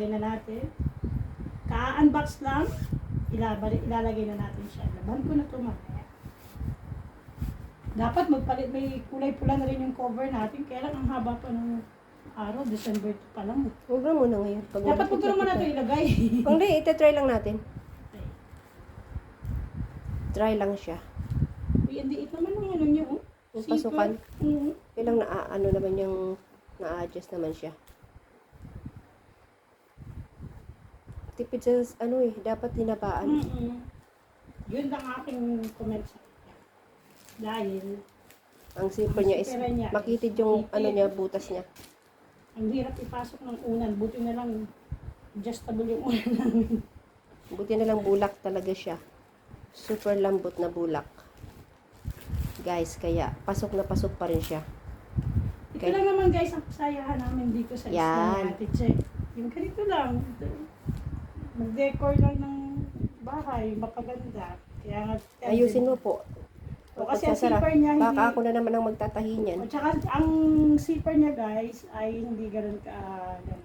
Lagay na natin. Ka-unbox lang. Ilalagay na natin siya. Laban ko na ito mamaya. Dapat magpalit, may kulay pula na rin yung cover natin. Kaya lang ang haba pa ng araw, December 2 pa lang. Huwag na muna ngayon. Dapat huwag naman natin ilagay. Hindi, ito-try lang natin. Try lang siya. Uy, ang liit naman ng ano niya, oh. Yung pasukan. Mm. Kailang ano naman yung na-adjust naman siya. Tipid sa dapat hinabaan. Yun lang aking comment sa kanya. Dahil, Ang zipper niya is zipper niya makitid is yung makitid. butas niya. ang hirap ipasok ng unan. Buti na lang, adjustable yung unan namin. Buti na lang bulak talaga siya. Super lambot na bulak. Guys, kaya pasok na pasok pa rin siya. Ito lang naman guys ang kasayahan namin dito sa Yan. Ate Che. Yung ganito lang. Mag-decor lang ng bahay, mapaganda. Kaya nga, Ayusin mo po. O, kasi ang Pagsasara. zipper niya, Baka hindi, ako na naman ang magtatahi niyan. o tsaka ang zipper niya guys, ay hindi ganun ka-ganda.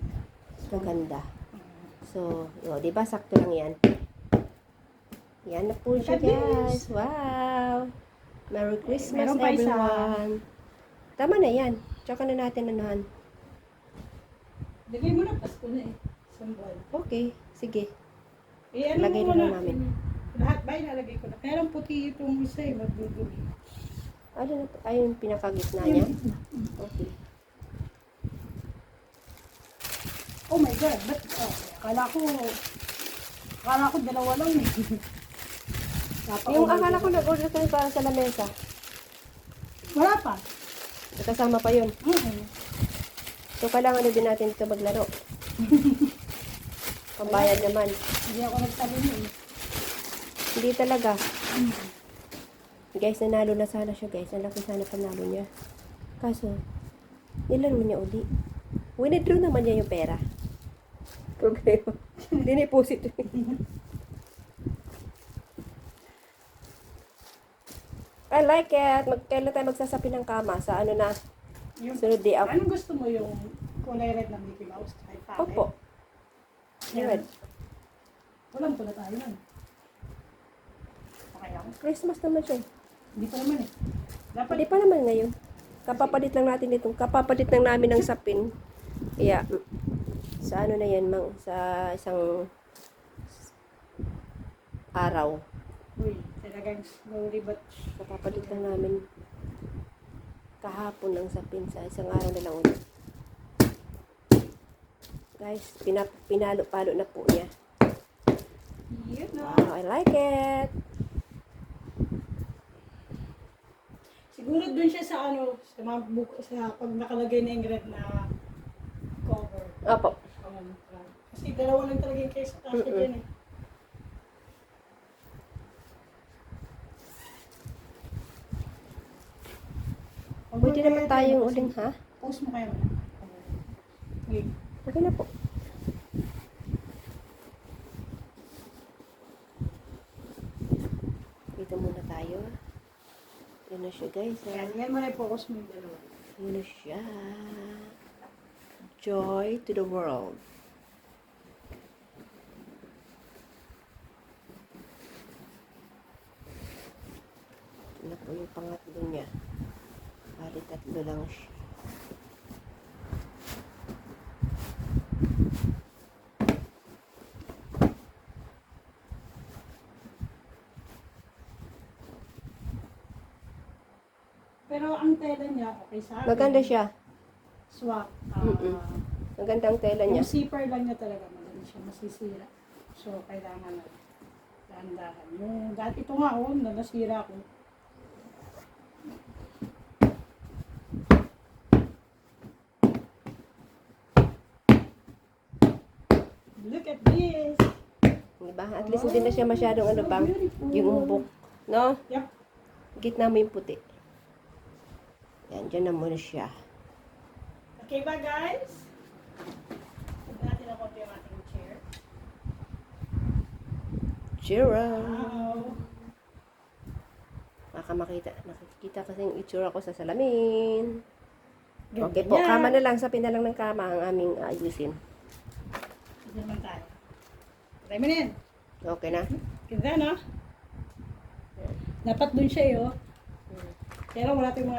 Maganda. So, di ba sakto lang yan? Yan na po siya, guys. Wow! Merry Christmas, meron pa isa. everyone! Tama na yan. Tsaka na natin anuhan. Lagay mo na, Pasko na eh. Sambal. Okay, sige. Eh, ano Lagay mo na na lang namin. Lahat ba ilalagay ko na? Pero ang puti itong isa eh, magdudumi. Ano na po? Ay, yung pinakagitna niya? Okay. Oh my God, ba't? Oh, akala ko dalawa lang eh. Yung akala ko nag-order kayo para sa lamesa. Wala pa. Kasama pa yun. Okay. So, kailangan na din natin ito maglaro. Pambayad naman. Hindi ako nagsabi mo eh. Hindi talaga. Guys, nanalo na sana siya, guys. Ang laki sana panalo niya. Kaso, nilaro niya uli. Winidraw naman niya yung pera. Problema. Diniposit. I like it. Kailan tayo magsasapi ng kama? Sa ano na? Yung, Sunod day out. anong gusto mo yung kulay red ng Mickey Mouse? Ay, pake? Opo. Yan. Red. Walang pula tayo nun. Okay lang. Christmas naman siya. Hindi pa naman eh. Dapat, Hindi pa naman ngayon. Kapapalit lang natin itong. Kapapalit lang namin ng sapin. Kaya, sa ano na yan, sa isang araw. uy, talagang slowly but Kapapalit lang namin kahapon ng sapin sa isang araw na lang ulit. Guys, pinalo-palo na po niya. yun na. Wow, I like it. Siguro dun siya sa ano, sa mga buko, sa pag nakalagay na yung red na cover. Opo. Kasi dalawa lang talaga yung case sa kasi dyan eh. Pwede naman tayong uling, ha? Post mo kayo na. Okay. Okay na po. Dito muna tayo. Yan na siya, guys. Yan mo na i-focus mo yung dalawa. Yan na siya. Joy to the world. Ito na po yung pangatlo niya. Bali, tatlo lang siya. Pero ang tela niya, okay sa akin. Maganda siya. Swap. Maganda ang tela niya. Yung zipper lang niya talaga, maganda siya, masisira. So, kailangan na dahan-dahan. Yung dati ito nga, oh, nasira ko. Look at this! Diba? At least hindi na siya masyadong ano bang yung umbok. No? Yep. Gitna mo yung puti. Yan, dyan na muna siya. Okay ba, guys? Huwag natin ako yung ating chair. Chira! Wow! Baka nakikita kasi yung itsura ko sa salamin. Ganda Okay po, niya. kama na lang. Sapin na lang ng kama ang aming ayusin. naman tayo. Try mo na yan. Okay na? Ganda, no? Dapat dun siya, eh, oh. Pero wala tayong mga